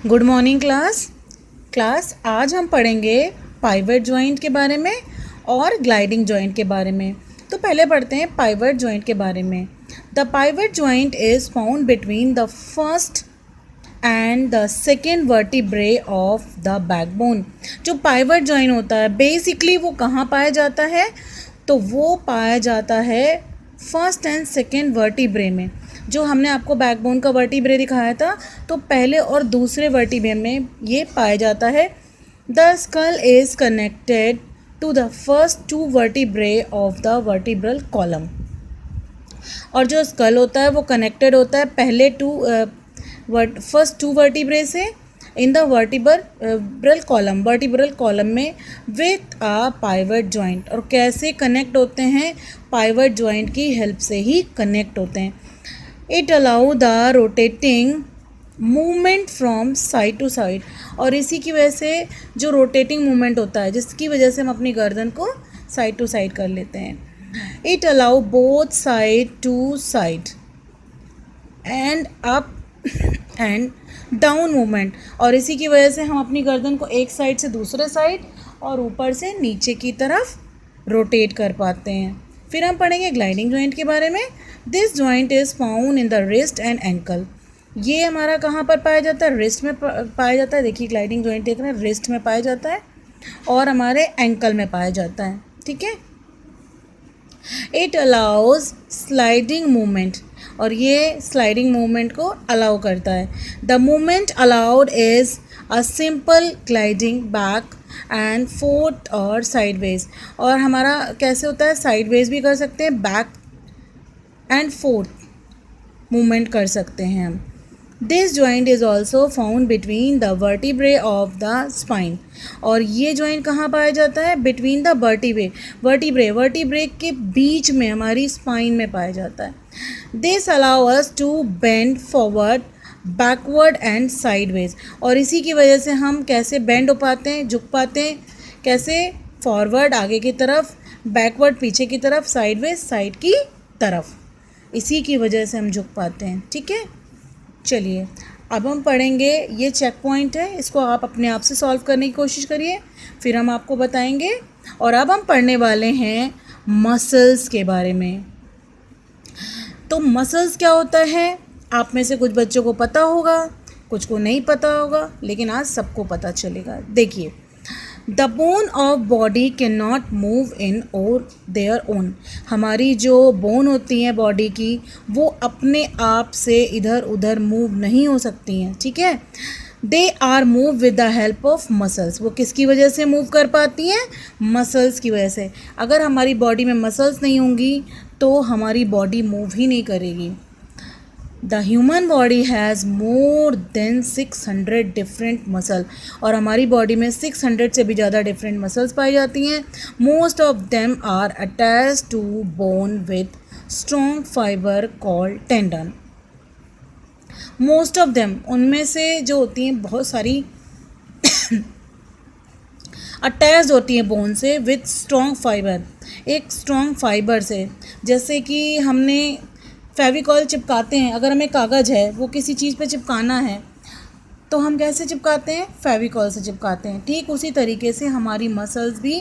Good morning class आज हम पढ़ेंगे पाइवट जॉइंट के बारे में और ग्लाइडिंग जॉइंट के बारे में। तो पहले पढ़ते हैं पाइवट जॉइंट के बारे में। The pivot joint is found between the first and the second vertebrae of the backbone. जो पाइवट जॉइंट होता है बेसिकली वो कहाँ पाया जाता है, तो वो पाया जाता है फर्स्ट एंड सेकेंड वर्टिब्रे में। जो हमने आपको बैकबोन का वर्टिब्रे दिखाया था, तो पहले और दूसरे वर्टिब्रे में ये पाया जाता है। The skull is connected to the first two vertebrae of the vertebral column. और जो स्कल होता है वो कनेक्टेड होता है पहले फर्स्ट टू वर्टिब्रे से इन द वर्टिब्रल कॉलम में विथ अ पाइवट जॉइंट। और कैसे कनेक्ट होते हैं, पाइवट जॉइंट की हेल्प से ही कनेक्ट होते हैं। It allow the rotating movement from side to side. और इसी की वजह से जो रोटेटिंग मूवमेंट होता है, जिसकी वजह से हम अपनी गर्दन को साइड टू साइड कर लेते हैं। It allow both side to side and up and down movement. और इसी की वजह से हम अपनी गर्दन को एक साइड से दूसरे साइड और ऊपर से नीचे की तरफ रोटेट कर पाते हैं। फिर हम पढ़ेंगे ग्लाइडिंग जॉइंट के बारे में। This joint is found in the wrist and ankle. ये हमारा कहाँ पर पाया जाता है, रिस्ट में पाया जाता है। देखिए ग्लाइडिंग जॉइंट देख रहे हैं, रिस्ट में पाया जाता है और हमारे एंकल में पाया जाता है। ठीक है। It allows sliding movement. और ये स्लाइडिंग मूवमेंट को अलाउ करता है। The movement allowed is a simple gliding back and fourth और साइडवेज। और हमारा कैसे होता है, साइडवेज भी कर सकते हैं, बैक एंड फोर्थ मूवमेंट कर सकते हैं हम। This joint is also found between the vertebrae of the spine. और ये जॉइंट कहाँ पाया जाता है, बिटवीन द वर्टिब्रे के बीच में हमारी स्पाइन में पाया जाता है। This allow us to bend forward backward and sideways. और इसी की वजह से हम कैसे बेंड हो पाते हैं, झुक पाते हैं, कैसे फॉरवर्ड आगे की तरफ, बैकवर्ड पीछे की तरफ, साइडवेज साइड की तरफ। इसी की वजह से हम झुक पाते हैं। ठीक है, चलिए अब हम पढ़ेंगे, ये चेक पॉइंट है, इसको आप अपने आप से सॉल्व करने की कोशिश करिए, फिर हम आपको बताएंगे। और अब हम पढ़ने वाले हैं मसल्स के बारे में। तो मसल्स क्या होता है, आप में से कुछ बच्चों को पता होगा, कुछ को नहीं पता होगा, लेकिन आज सबको पता चलेगा। देखिए, the bone of body can not move in और देयर ओन। हमारी जो बोन होती हैं बॉडी की, वो अपने आप से इधर उधर मूव नहीं हो सकती हैं। ठीक है, they are move with the help of muscles. वो किसकी वजह से मूव कर पाती हैं, मसल्स की वजह से। अगर हमारी बॉडी में मसल्स नहीं होंगी तो हमारी बॉडी मूव ही नहीं करेगी। The human body has more than 600 different muscle. और हमारी बॉडी में 600 से भी ज़्यादा डिफरेंट मसल्स पाई जाती हैं। Most of them are attached to bone with strong fibre called tendon. Most of them, उनमें से जो होती हैं बहुत सारी अटैच होती हैं बोन से विथ स्ट्रॉन्ग फाइबर, एक स्ट्रॉन्ग फाइबर से। जैसे कि हमने फेविकॉल चिपकाते हैं, अगर हमें कागज़ है वो किसी चीज़ पे चिपकाना है तो हम कैसे चिपकाते हैं, फेविकॉल से चिपकाते हैं। ठीक उसी तरीके से हमारी मसल्स भी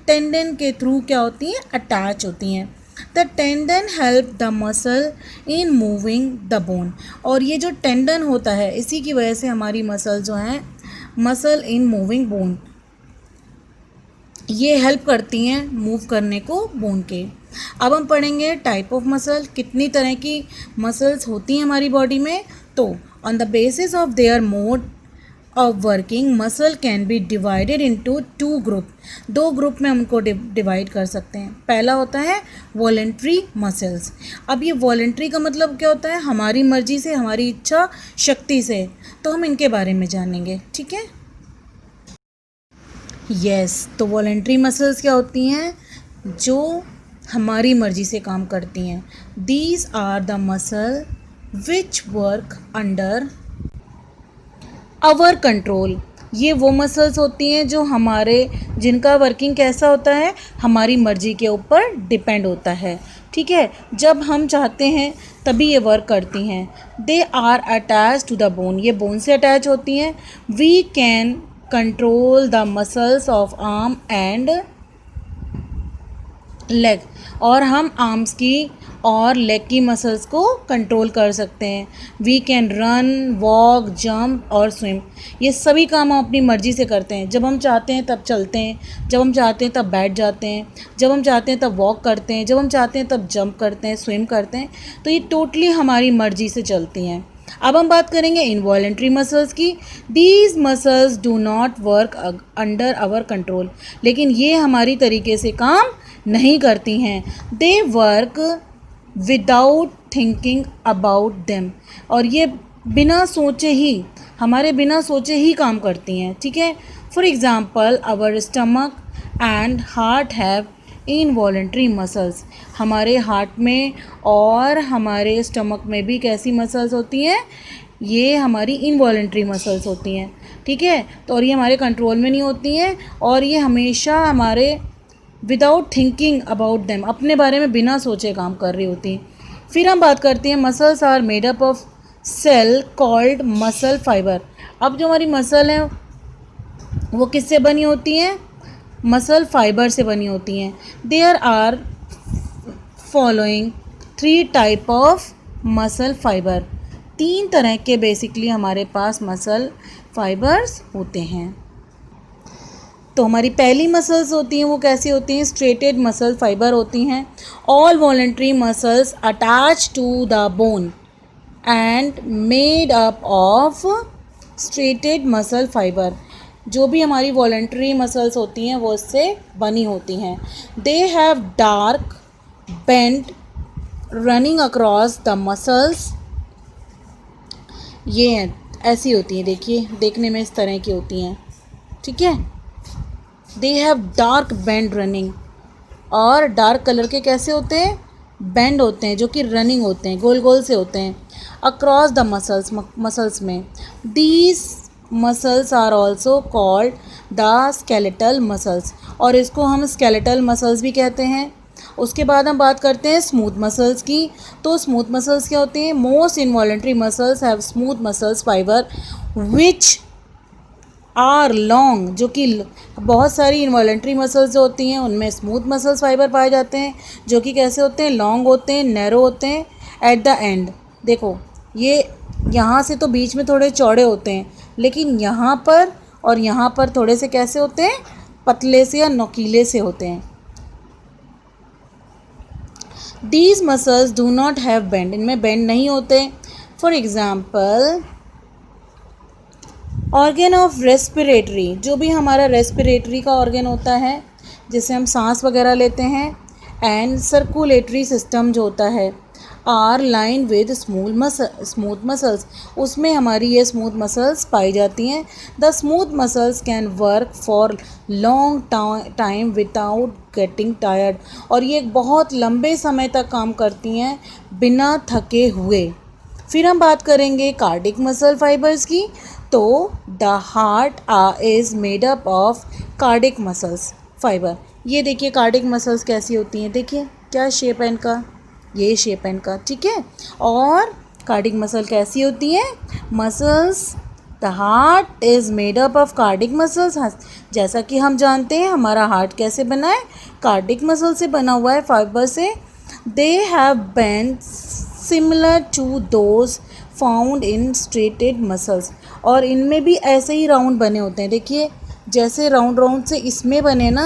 टेंडन के थ्रू क्या होती हैं, अटैच होती हैं। The tendon help the muscle in moving the bone. और ये जो टेंडन होता है, इसी की वजह से हमारी मसल जो हैं, मसल इन मूविंग बोन, ये हेल्प करती हैं मूव करने को बोन के। अब हम पढ़ेंगे टाइप ऑफ मसल, कितनी तरह की मसल्स होती हैं हमारी बॉडी में। तो on the basis of their mode of working, muscle can be divided into 2 group. 2 group में हमको डिवाइड कर सकते हैं। पहला होता है वॉलेंट्री मसल्स। अब ये वॉलेंट्री का मतलब क्या होता है, हमारी मर्जी से, हमारी इच्छा शक्ति से। तो हम इनके बारे में जानेंगे। ठीक है, यस, तो वॉलेंट्री मसल्स क्या होती हैं, जो हमारी मर्जी से काम करती हैं। These are the muscle which work under our control. ये वो मसल्स होती हैं जो जिनका वर्किंग कैसा होता है, हमारी मर्जी के ऊपर डिपेंड होता है। ठीक है, जब हम चाहते हैं तभी ये वर्क करती हैं। They are attach to the bone, ये बोन से अटैच होती हैं। We can control the muscles of arm and leg, और हम आर्म्स की और लेग की मसल्स को कंट्रोल कर सकते हैं। We can run, walk, jump और स्विम, ये सभी काम हम अपनी मर्ज़ी से करते हैं। जब हम चाहते हैं तब चलते हैं, जब हम चाहते हैं तब बैठ जाते हैं, जब हम चाहते हैं तब वॉक करते हैं, जब हम चाहते हैं तब जंप करते हैं, स्विम करते हैं। तो ये टोटली हमारी मर्ज़ी से चलती हैं। अब हम बात करेंगे इनवॉलेंट्री मसल्स की। These muscles do not work under our control, लेकिन ये हमारी तरीके से काम नहीं करती हैं। They work without thinking about them, और ये बिना सोचे ही, हमारे बिना सोचे ही काम करती हैं। ठीक है, for example our stomach and heart have involuntary muscles, हमारे हार्ट में और हमारे स्टमक में भी कैसी मसल्स होती हैं, ये हमारी इनवॉलेंट्री मसल्स होती हैं। ठीक है, तो और ये हमारे कंट्रोल में नहीं होती हैं, और ये हमेशा हमारे विदाउट थिंकिंग अबाउट देम, अपने बारे में बिना सोचे काम कर रही होती हैं। फिर हम बात करते हैं muscles are made up of cell called muscle fibre. अब जो हमारी मसल है वो किससे बनी होती हैं, मसल फाइबर से बनी होती हैं। There are following 3 type of muscle fibre, 3 तरह के बेसिकली हमारे पास मसल फाइबर्स होते हैं। तो हमारी पहली मसल्स होती हैं वो कैसी होती हैं, स्ट्रेटेड मसल फाइबर होती हैं। All voluntary muscles attach to the bone and made up of striated muscle fibre, जो भी हमारी वॉलेंट्री मसल्स होती हैं वो इससे बनी होती हैं। They have dark bend running across the muscles, ये ऐसी होती हैं, देखिए देखने में इस तरह की होती हैं। ठीक है, they have dark bend running, और डार्क कलर के कैसे होते हैं, बेंड होते हैं, जो कि रनिंग होते हैं, गोल गोल से होते हैं अक्रॉस द मसल्स में। These muscles are also called the skeletal muscles, और इसको हम स्केलेटल मसल्स भी कहते हैं। उसके बाद हम बात करते हैं स्मूथ मसल्स की। तो स्मूथ मसल्स क्या होते हैं, most involuntary muscles have smooth muscles fibre which are long, जो कि बहुत सारी इनवॉलेंट्री मसल्स जो होती हैं उनमें स्मूथ मसल्स फाइबर पाए जाते हैं, जो कि कैसे होते हैं, लॉन्ग होते हैं, नैरो होते हैं एट द एंड। देखो ये यहाँ से तो बीच में थोड़े चौड़े होते हैं, लेकिन यहाँ पर और यहाँ पर थोड़े से कैसे होते हैं, पतले से या नोकीले से होते हैं। These muscles do not have bend, इनमें बेंड नहीं होते। For example organ of respiratory, जो भी हमारा रेस्पिरेटरी का ऑर्गेन होता है जिससे हम सांस वगैरह लेते हैं, एंड सर्कुलेटरी सिस्टम जो होता है, are line with smooth muscles, उसमें हमारी ये स्मूथ मसल्स पाई जाती हैं। The smooth muscles can work for long time without getting tired, और ये बहुत लंबे समय तक काम करती हैं बिना थके हुए। फिर हम बात करेंगे कार्डिक मसल फाइबर्स की। तो the heart is made up of cardiac muscles fibre. ये देखिए कार्डिक मसल्स कैसी होती हैं, देखिए क्या शेप है इनका, ये शेप है इनका। ठीक है, और कार्डिक मसल कैसी होती हैं, muscles, the heart is made up of cardiac muscles. जैसा कि हम जानते हैं हमारा हार्ट कैसे बना है, कार्डिक मसल से बना हुआ है, फाइबर से। They have been similar to those found in striated muscles, और इनमें भी ऐसे ही राउंड बने होते हैं। देखिए जैसे राउंड राउंड से इसमें बने ना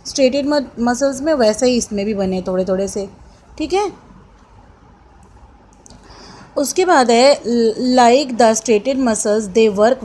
स्ट्रेटेड मसल्स में, वैसे ही इसमें भी बने थोड़े थोड़े से। ठीक है, उसके बाद है like the striated muscles they work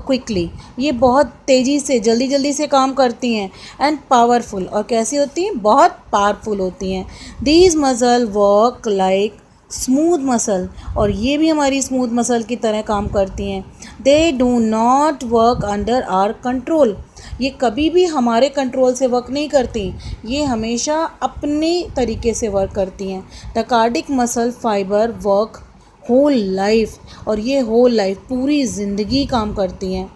quickly, ये बहुत तेज़ी से जल्दी जल्दी से काम करती हैं, एंड पावरफुल, और कैसी होती हैं, बहुत पावरफुल होती हैं। These muscle work like smooth muscle, और ये भी हमारी स्मूथ मसल की तरह काम करती हैं। They do not work under our control, ये कभी भी हमारे कंट्रोल से वर्क नहीं करती, ये हमेशा अपने तरीके से वर्क करती हैं। The cardiac muscle fibre work whole life, और ये होल लाइफ पूरी ज़िंदगी काम करती हैं।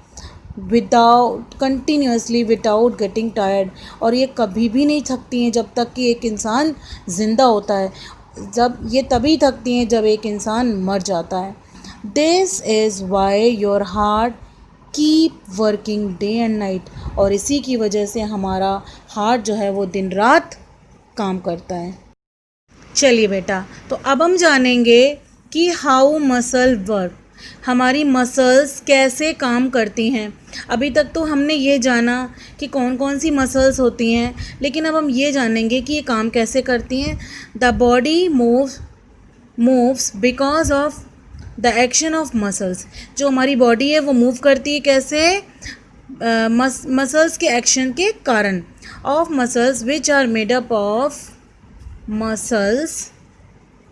Without continuously without getting tired, और ये कभी भी नहीं थकती हैं जब तक कि एक इंसान ज़िंदा होता है। जब ये तभी थकती हैं जब एक इंसान मर जाता है। This is why your heart keep working day and night, और इसी की वजह से हमारा हार्ट जो है वो दिन रात काम करता है। चलिए बेटा, तो अब हम जानेंगे कि हाउ मसल वर्क, हमारी मसल्स कैसे काम करती हैं। अभी तक तो हमने ये जाना कि कौन कौन सी मसल्स होती हैं, लेकिन अब हम ये जानेंगे कि ये काम कैसे करती हैं। The body moves because of the action of muscles, जो हमारी बॉडी है वो मूव करती है कैसे, मसल्स के एक्शन के कारण। Of muscles which are made up of muscles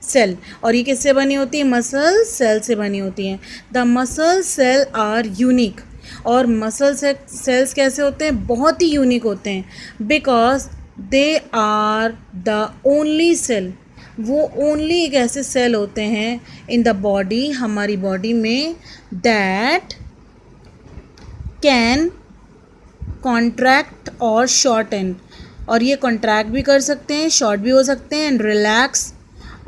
cell, और ये किससे बनी होती है, मसल सेल से बनी होती हैं। The muscle cell are unique, और मसल सेल्स कैसे होते हैं, बहुत ही यूनिक होते हैं। Because they are the only cell, वो ओनली एक ऐसे सेल होते हैं इन द बॉडी, हमारी बॉडी में, दैट कैन कॉन्ट्रैक्ट और शॉर्टन, और ये कॉन्ट्रैक्ट भी कर सकते हैं, शॉर्ट भी हो सकते हैं, एंड रिलैक्स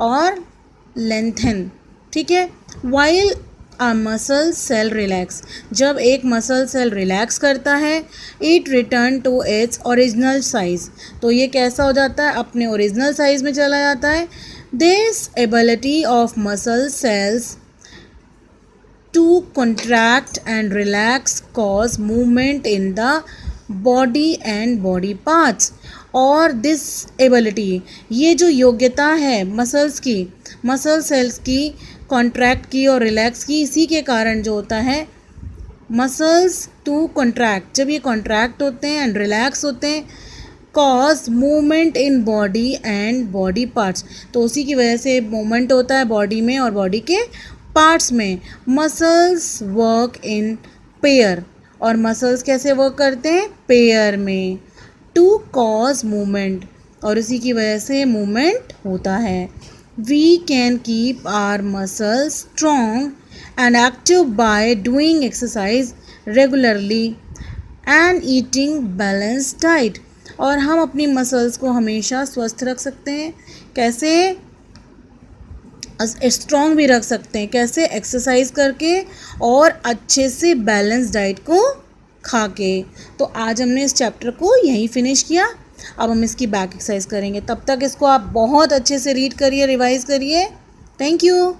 और लेंथन। ठीक है। While a muscle cell relax, जब एक मसल सेल रिलैक्स करता है, it return to its original size, तो ये कैसा हो जाता है, अपने ओरिजिनल साइज में चला जाता है। This ability of muscle cells to contract and relax cause movement in the body and body parts, और दिस एबिलिटी, ये जो योग्यता है मसल्स की, मसल सेल्स की कॉन्ट्रैक्ट की और रिलैक्स की, इसी के कारण जो होता है मसल्स टू कॉन्ट्रैक्ट, जब ये कॉन्ट्रैक्ट होते हैं एंड रिलैक्स होते हैं, cause movement in body and body parts, तो उसी की वजह से मूवमेंट होता है बॉडी में और बॉडी के पार्ट्स में। मसल्स वर्क इन पेयर, और मसल्स कैसे वर्क करते हैं, पेयर में, टू कॉज मूवमेंट, और इसी की वजह से मूवमेंट होता है। We can keep our muscles strong and active by doing exercise regularly and eating balance diet, और हम अपनी मसल्स को हमेशा स्वस्थ रख सकते हैं, कैसे, स्ट्रॉन्ग भी रख सकते हैं, कैसे, एक्सरसाइज करके और अच्छे से बैलेंस डाइट को खा के। तो आज हमने इस चैप्टर को यहीं फिनिश किया। अब हम इसकी बैक एक्सरसाइज करेंगे, तब तक इसको आप बहुत अच्छे से रीड करिए, रिवाइज करिए। Thank you.